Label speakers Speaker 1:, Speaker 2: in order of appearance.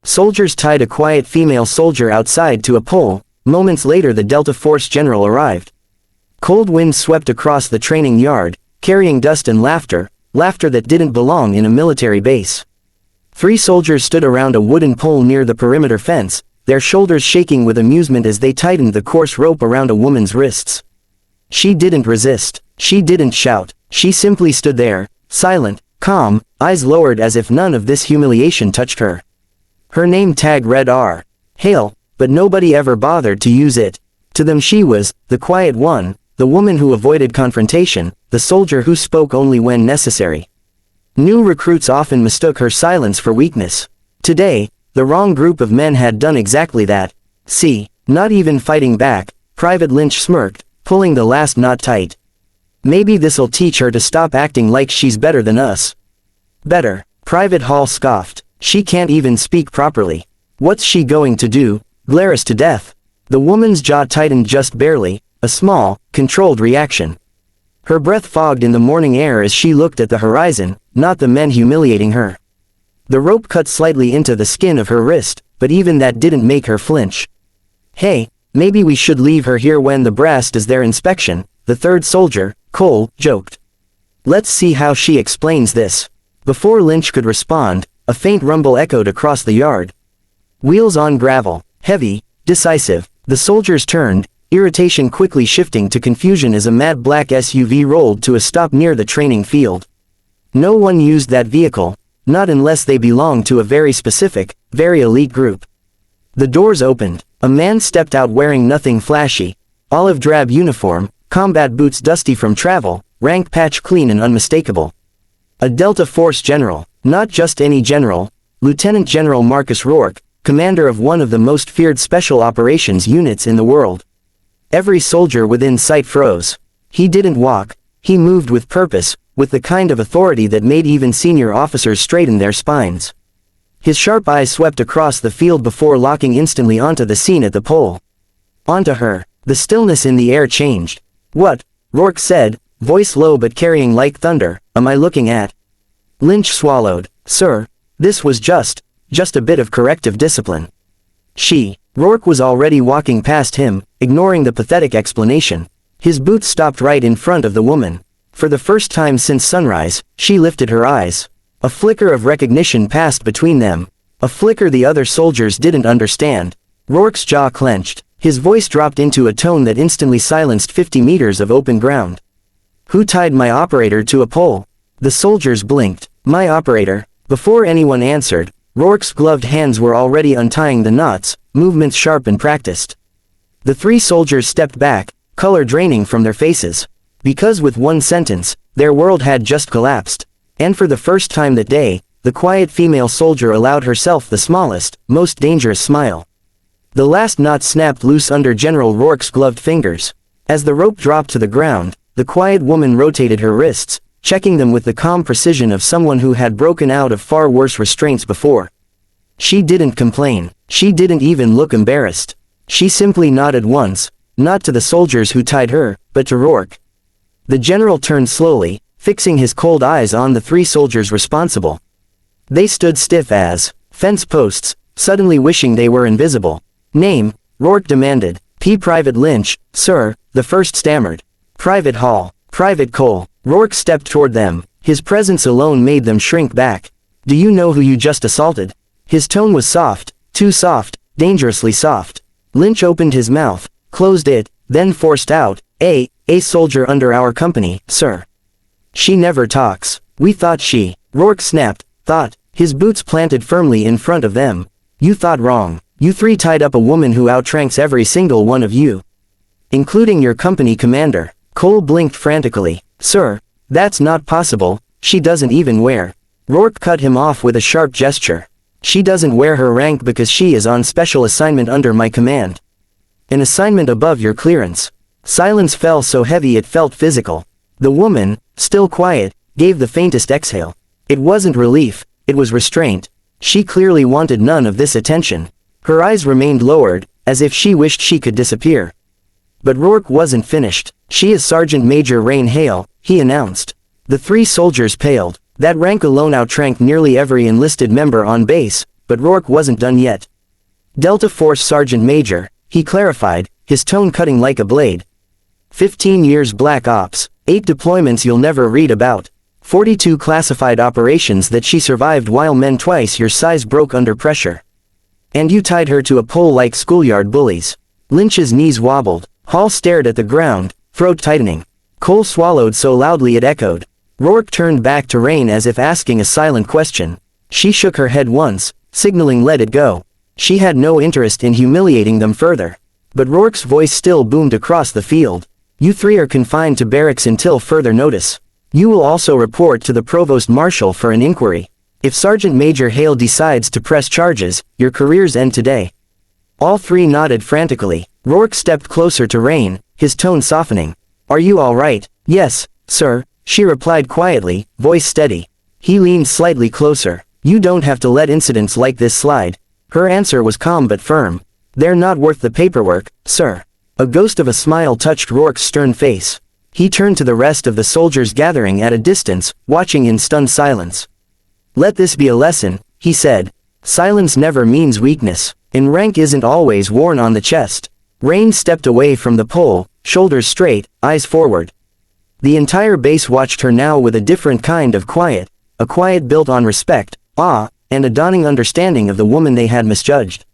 Speaker 1: Soldiers tied a quiet female soldier outside to a pole. Moments later the Delta Force general arrived. Cold winds swept across the training yard, carrying dust and laughter that didn't belong in a military base. 3 soldiers stood around a wooden pole near the perimeter fence, their shoulders shaking with amusement as they tightened the coarse rope around a woman's wrists. She didn't resist. She didn't shout. She simply stood there, silent, calm, eyes lowered as if none of this humiliation touched her. Her name tag read R. Hale, but nobody ever bothered to use it. To them she was the quiet one, the woman who avoided confrontation, the soldier who spoke only when necessary. New recruits often mistook her silence for weakness. Today, the wrong group of men had done exactly that. See, not even fighting back, Private Lynch smirked, pulling the last knot tight. Maybe this'll teach her to stop acting like she's better than us. Better, Private Hall scoffed. She can't even speak properly. What's she going to do? Glare us to death? The woman's jaw tightened just barely, a small, controlled reaction. Her breath fogged in the morning air as she looked at the horizon, not the men humiliating her. The rope cut slightly into the skin of her wrist, but even that didn't make her flinch. Hey, maybe we should leave her here when the brass does their inspection, the third soldier, Cole, joked. Let's see how she explains this. Before Lynch could respond, a faint rumble echoed across the yard. Wheels on gravel, heavy, decisive. The soldiers turned, irritation quickly shifting to confusion as a mad black SUV rolled to a stop near the training field. No one used that vehicle, not unless they belonged to a very specific, very elite group. The doors opened. A man stepped out wearing nothing flashy. Olive drab uniform, combat boots dusty from travel, rank patch clean and unmistakable. A Delta Force general, not just any general, Lieutenant General Marcus Rourke, commander of one of the most feared special operations units in the world. Every soldier within sight froze. He didn't walk, he moved with purpose, with the kind of authority that made even senior officers straighten their spines. His sharp eyes swept across the field before locking instantly onto the scene at the pole. Onto her. The stillness in the air changed. What? Rourke said, voice low but carrying like thunder, am I looking at? Lynch swallowed. Sir, this was just a bit of corrective discipline. Rourke was already walking past him, ignoring the pathetic explanation. His boots stopped right in front of the woman. For the first time since sunrise, she lifted her eyes. A flicker of recognition passed between them. A flicker the other soldiers didn't understand. Rourke's jaw clenched. His voice dropped into a tone that instantly silenced 50 meters of open ground. Who tied my operator to a pole? The soldiers blinked. My operator. Before anyone answered, Rourke's gloved hands were already untying the knots, movements sharp and practiced. The 3 soldiers stepped back, color draining from their faces. Because with one sentence, their world had just collapsed. And for the first time that day, the quiet female soldier allowed herself the smallest, most dangerous smile. The last knot snapped loose under General Rourke's gloved fingers. As the rope dropped to the ground, the quiet woman rotated her wrists, checking them with the calm precision of someone who had broken out of far worse restraints before. She didn't complain. She didn't even look embarrassed. She simply nodded once, not to the soldiers who tied her, but to Rourke. The general turned slowly, fixing his cold eyes on the 3 soldiers responsible. They stood stiff as fence posts, suddenly wishing they were invisible. Name? Rourke demanded. Private Lynch, sir, the first stammered. Private Hall. Private Cole. Rourke stepped toward them. His presence alone made them shrink back. Do you know who you just assaulted? His tone was soft, too soft, dangerously soft. Lynch opened his mouth, closed it, then forced out, a soldier under our company, sir. She never talks. We thought she. Rourke snapped, thought, his boots planted firmly in front of them. You thought wrong. You 3 tied up a woman who outranks every single one of you. Including your company commander. Cole blinked frantically. Sir, that's not possible, she doesn't even wear. Rourke cut him off with a sharp gesture. She doesn't wear her rank because she is on special assignment under my command. An assignment above your clearance. Silence fell so heavy it felt physical. The woman, still quiet, gave the faintest exhale. It wasn't relief, it was restraint. She clearly wanted none of this attention. Her eyes remained lowered, as if she wished she could disappear. But Rourke wasn't finished. She is Sergeant Major Rain Hale, he announced. The 3 soldiers paled. That rank alone outranked nearly every enlisted member on base, but Rourke wasn't done yet. Delta Force Sergeant Major, he clarified, his tone cutting like a blade. 15 years Black Ops, 8 deployments you'll never read about. 42 classified operations that she survived while men twice your size broke under pressure. And you tied her to a pole like schoolyard bullies. Lynch's knees wobbled. Hall stared at the ground, throat tightening. Cole swallowed so loudly it echoed. Rourke turned back to Rain as if asking a silent question. She shook her head once, signaling let it go. She had no interest in humiliating them further. But Rourke's voice still boomed across the field. You three are confined to barracks until further notice. You will also report to the Provost Marshal for an inquiry. If Sergeant Major Hale decides to press charges, your careers end today. All three nodded frantically. Rourke stepped closer to Rain, his tone softening. Are you all right? Yes, sir, she replied quietly, voice steady. He leaned slightly closer. You don't have to let incidents like this slide. Her answer was calm but firm. They're not worth the paperwork, sir. A ghost of a smile touched Rourke's stern face. He turned to the rest of the soldiers gathering at a distance, watching in stunned silence. Let this be a lesson, he said. Silence never means weakness, and rank isn't always worn on the chest. Rain stepped away from the pole, shoulders straight, eyes forward. The entire base watched her now with a different kind of quiet, a quiet built on respect, awe, and a dawning understanding of the woman they had misjudged.